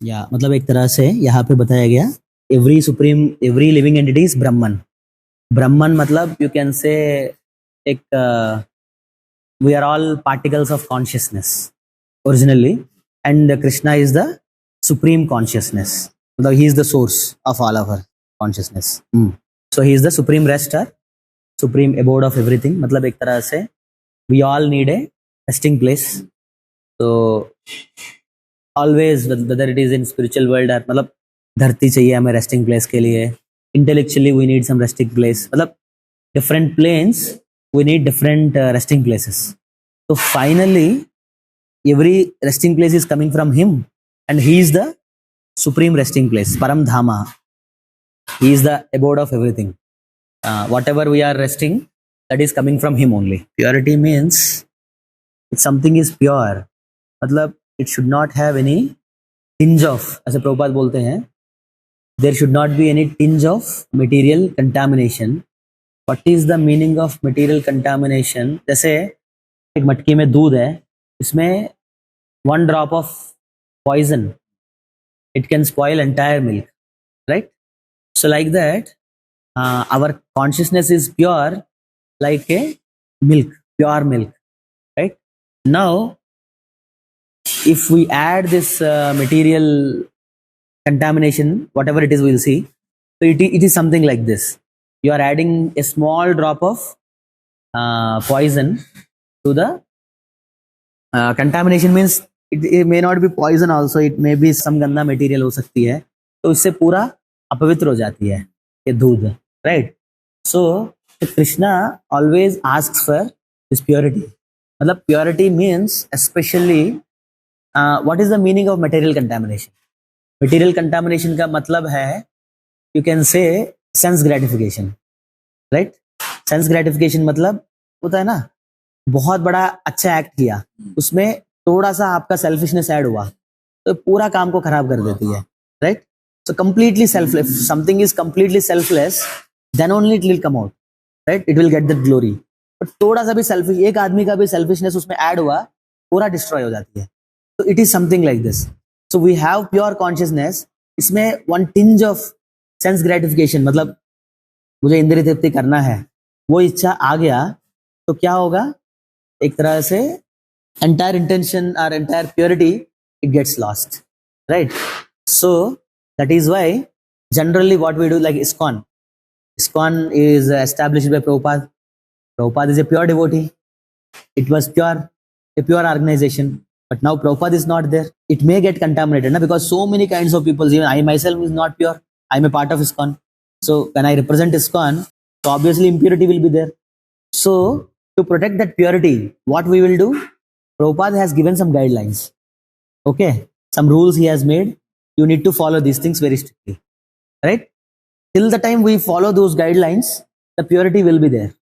या मतलब एक तरह से यहाँ पे बताया गया एवरी लिविंग एंटिटी इज ब्रह्मन. ब्रह्मन मतलब यू कैन से एक we are all particles of consciousness originally, and Krishna is the supreme consciousness. He is the source of all of our consciousness. So he is the supreme rester, supreme abode of everything. मतलब एक तरह से we all need a resting place. So always, whether it is in spiritual world or मतलब धरती चाहिए हमें resting place के लिए, intellectually we need some resting place. मतलब different planes we need different resting places. So finally every resting place is coming from him, and he is the supreme resting place, Param Dhama. He is the abode of everything. Whatever we are resting, that is coming from him only. Purity means if something is pure, मतलब it should not have any tinge of, ऐसे प्रभुपाद बोलते हैं, there should not be any tinge of material contamination. What is the meaning of material contamination? जैसे एक मटकी में दूध है, इसमें one drop of poison, it can spoil entire milk, right? So like that, our consciousness is pure like a milk, pure milk, right? Now if we add this material contamination, whatever it is, we'll see. So it is something like this. You are adding a small drop of poison to the contamination. Means it may not be poison also, it may be some गंदा material हो सकती है, तो इससे पूरा अपवित्र हो जाती है ये दूध, right? So Krishna always asks for this purity. मतलब purity means especially what is the meaning of material contamination? Material contamination का मतलब है, you can say sense gratification, right? Sense gratification मतलब होता है ना, बहुत बड़ा अच्छा एक्ट किया, उसमें थोड़ा सा आपका सेल्फिशनेस ऐड हुआ तो पूरा काम को खराब कर देती है, right? So completely selfless, something is completely selfless, then only it will come out, right? It will get that glory. But थोड़ा सा भी सेल्फिश, एक आदमी का भी सेल्फिशनेस उसमें ऐड हुआ, पूरा डिस्ट्रॉय हो जाती है. तो it is something like this. So we have pure consciousness, इसमें one tinge of sense gratification, मतलब मुझे इंद्रिय तृप्ति करना है, वो इच्छा आ गया तो क्या होगा, एक तरह से entire intention or entire purity, it gets lost, right? So that is why generally what we do, like ISKCON is established by Prabhupada. Prabhupada is a pure devotee. It was a pure organization, but now Prabhupada is not there. It may get contaminated, because so many kinds of people, even I myself is not pure, I am a part of ISKCON. So when I represent ISKCON, so obviously impurity will be there. So to protect that purity, what we will do, Prabhupada has given some guidelines, okay, some rules he has made. You need to follow these things very strictly, right? Till the time we follow those guidelines, the purity will be there,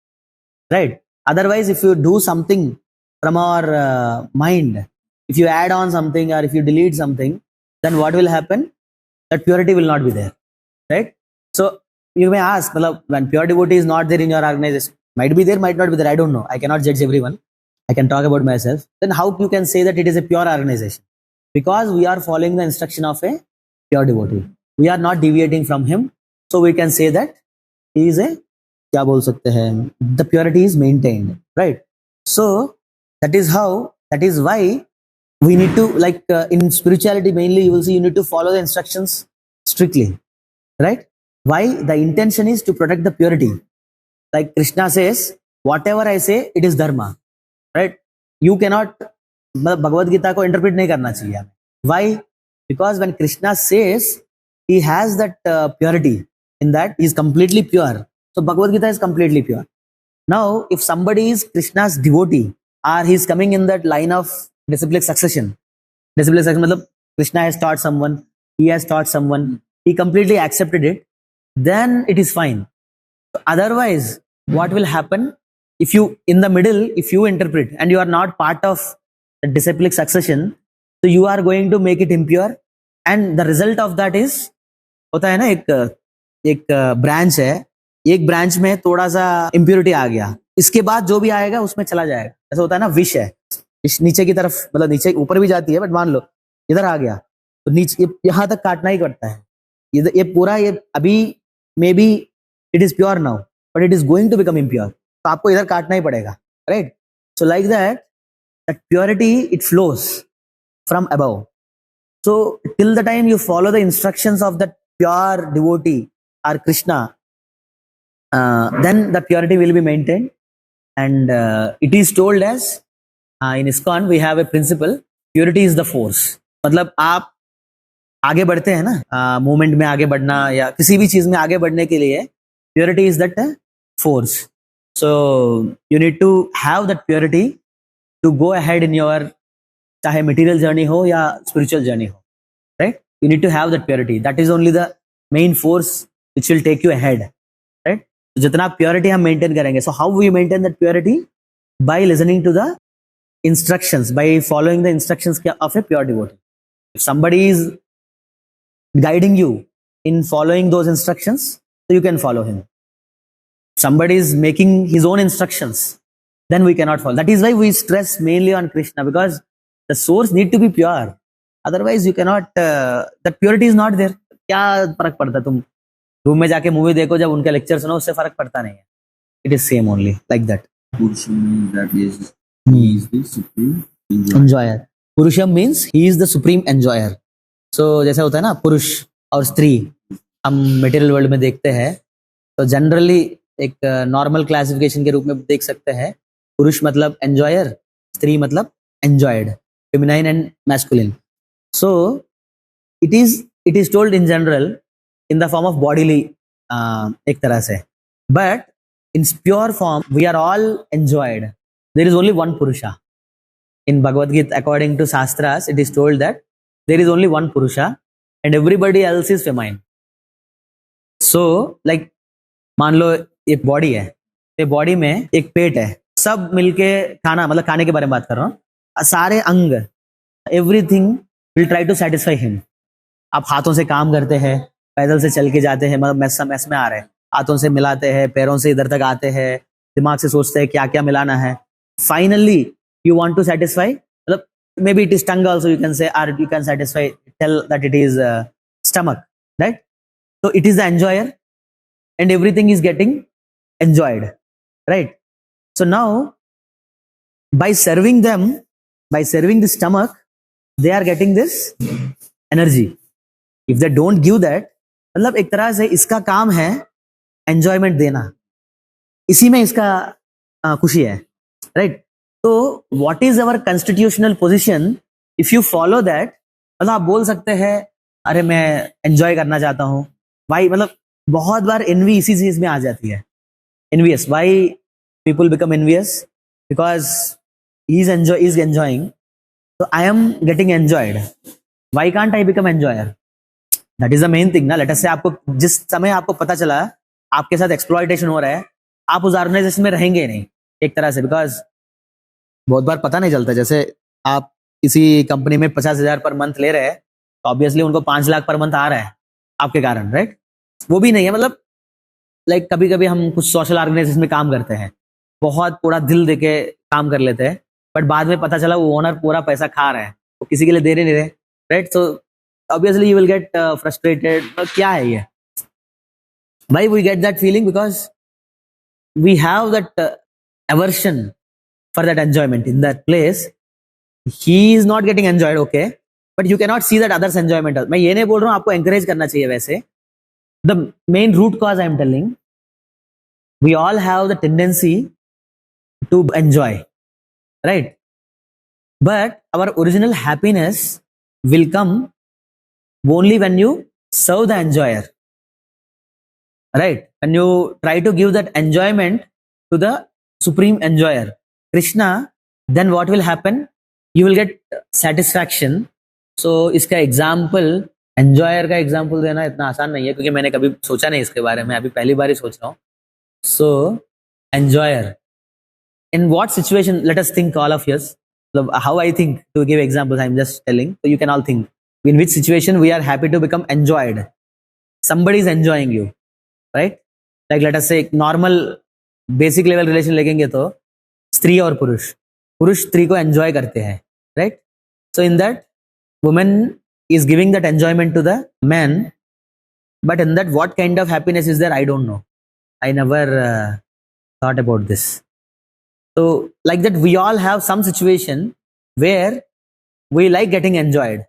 right? Otherwise, if you do something from our mind, if you add on something or if you delete something, then what will happen? That purity will not be there, right? So you may ask, when pure devotee is not there in your organization, might be there, might not be there, I don't know, I cannot judge everyone, I can talk about myself. Then how you can say that it is a pure organization? Because we are following the instruction of a pure devotee. We are not deviating from him. So we can say that he is a, क्या बोल सकते हैं, the purity is maintained, right? So that is why we need to, like in spirituality mainly, you will see you need to follow the instructions strictly, right? Why? The intention is to protect the purity. Like Krishna says, whatever I say, it is dharma. Right? You cannot, Bhagavad Gita को interpret नहीं करना चाहिए हमें. Why? Because when Krishna says, he has that purity in that he is completely pure. So Bhagavad Gita is completely pure. Now, if somebody is Krishna's devotee, or he is coming in that line of disciplic succession मतलब Krishna has taught someone, he has taught someone, he completely accepted it, then it is fine. So otherwise, what will happen? If you, in the middle, if you interpret and you are not part of the disciplic succession, so you are going to make it impure, and the result of that is, होता है ना, एक branch है, एक branch में थोड़ा सा impurity आ गया, इसके बाद जो भी आएगा उसमें चला जाएगा. ऐसा होता है ना, विष है, विष नीचे की तरफ, मतलब नीचे ऊपर भी जाती है, बट मान लो इधर आ गया, तो तो नीचे यहाँ तक काटना ही पड़ता है। ये पूरा ये अभी maybe it is pure now but it is going to become impure, तो आपको इधर काटना ही पड़ेगा, right. So like that purity it flows from above. So till the time you follow the instructions of that pure devotee or Krishna, then the purity will be maintained. And it is told as in ISKCON we have a principle, purity is the force. मतलब आप आगे बढ़ते हैं ना, movement में आगे बढ़ना या किसी भी चीज में आगे बढ़ने के लिए purity is that force. So you need to have that purity to go ahead in your चाहे मटेरियल जर्नी हो या स्पिरिचुअल जर्नी हो, right. You need to have that purity, that is only the main force which will take you ahead, right. जितना purity हम maintain करेंगे, so how we maintain that purity? By listening to the instructions, by following the instructions of a pure devotee. If somebody is guiding you in following those instructions, so you can follow him. Somebody is making his own instructions, then we cannot follow. That is why we stress mainly on Krishna, because the source need to be pure. Otherwise you cannot, that purity is not there. क्या फर्क पड़ता, तुम room में जाके movie देखो, जब उनके lecture सुनो उससे फर्क पड़ता नहीं है. It is same only like that. Purusham means that he is the supreme enjoyer. Purusham means he is the supreme enjoyer. So जैसा होता है ना पुरुष और स्त्री हम मटेरियल वर्ल्ड में देखते हैं, तो जनरली एक नॉर्मल क्लासिफिकेशन के रूप में देख सकते हैं. पुरुष मतलब एंजॉयर, स्त्री मतलब enjoyed, feminine and masculine. So it is told in general in the form of bodily, एक तरह से, but in pure form we are all enjoyed. There is only one Purusha. In Bhagavad Gita, according to Shastras, it is told that there is only one Purusha and everybody else is feminine. So like मान लो एक body है, ये body में एक पेट है, सब मिलके खाना, मतलब खाने के बारे में बात कर रहा हूँ, सारे अंग, everything will try to satisfy him. आप हाथों से काम करते हैं, पैदल से चल के जाते हैं, मतलब मैस में आ रहे हैं, हाथों से मिलाते हैं, पैरों से इधर तक आते हैं, दिमाग से सोचते हैं क्या क्या मिलाना है. Finally you want to satisfy, मतलब maybe it is tongue also, you can say, और you can satisfy, tell that it is stomach, right. So it is the enjoyer and everything is getting enjoyed, right. So now by serving them, by serving the stomach, they are getting this energy. If they don't give that, मतलब एक तरह से इसका काम है enjoyment देना, इसी में इसका खुशी है, right. तो what is our constitutional position if you follow that? मतलब आप बोल सकते हैं अरे मैं enjoy करना चाहता हूँ, भाई, मतलब बहुत बार envy इसी चीज में आ जाती है. Envious, why people become envious? Because he is enjoying, so I am getting enjoyed. Why can't I become enjoyer? That is the main thing ना. Let us say आपको जिस समय आपको पता चला आपके साथ exploitation हो रहा है, आप उस ऑर्गेनाइजेशन में रहेंगे नहीं एक तरह से, बिकॉज बहुत बार पता नहीं चलता. जैसे आप किसी कंपनी में 50,000 पर मंथ ले रहे हैं, तो ऑब्वियसली उनको 5 लाख पर मंथ आ रहा है आपके कारण, राइट. वो भी नहीं है, मतलब लाइक कभी कभी हम कुछ सोशल ऑर्गेनाइजेशन में काम करते हैं, बहुत पूरा दिल देके काम कर लेते हैं, बट बाद में पता चला वो ओनर पूरा पैसा खा रहा है, वो किसी के लिए दे नहीं रहे, right. So obviously you will get frustrated. क्या है ये भाई? We get that feeling because we have that aversion for that enjoyment in that place. He is not getting enjoyed, okay, but you cannot see that others enjoyment. मैं ये नहीं बोल रहा हूँ आपको encourage करना चाहिए वैसे. The main root cause I am telling, we all have the tendency to enjoy, right? But our original happiness will come only when you serve the enjoyer, right? When you try to give that enjoyment to the supreme enjoyer, Krishna, then what will happen? You will get satisfaction. So इसका example, enjoyer का example देना इतना आसान नहीं है, क्योंकि मैंने कभी सोचा नहीं इसके बारे में, अभी पहली बार ही सोच रहा हूँ. सो enjoyer in what situation? Let us think, all of us, how I think, to give examples I'm just telling, so you can all think in which situation we are happy to become enjoyed. Somebody is enjoying you, right? Like let us say normal basic level relation लेंगे तो स्त्री और पुरुष, पुरुष स्त्री को enjoy करते हैं, right. So in that women is giving that enjoyment to the man, but in that what kind of happiness is there, I don't know. I never thought about this. So like that we all have some situation where we like getting enjoyed,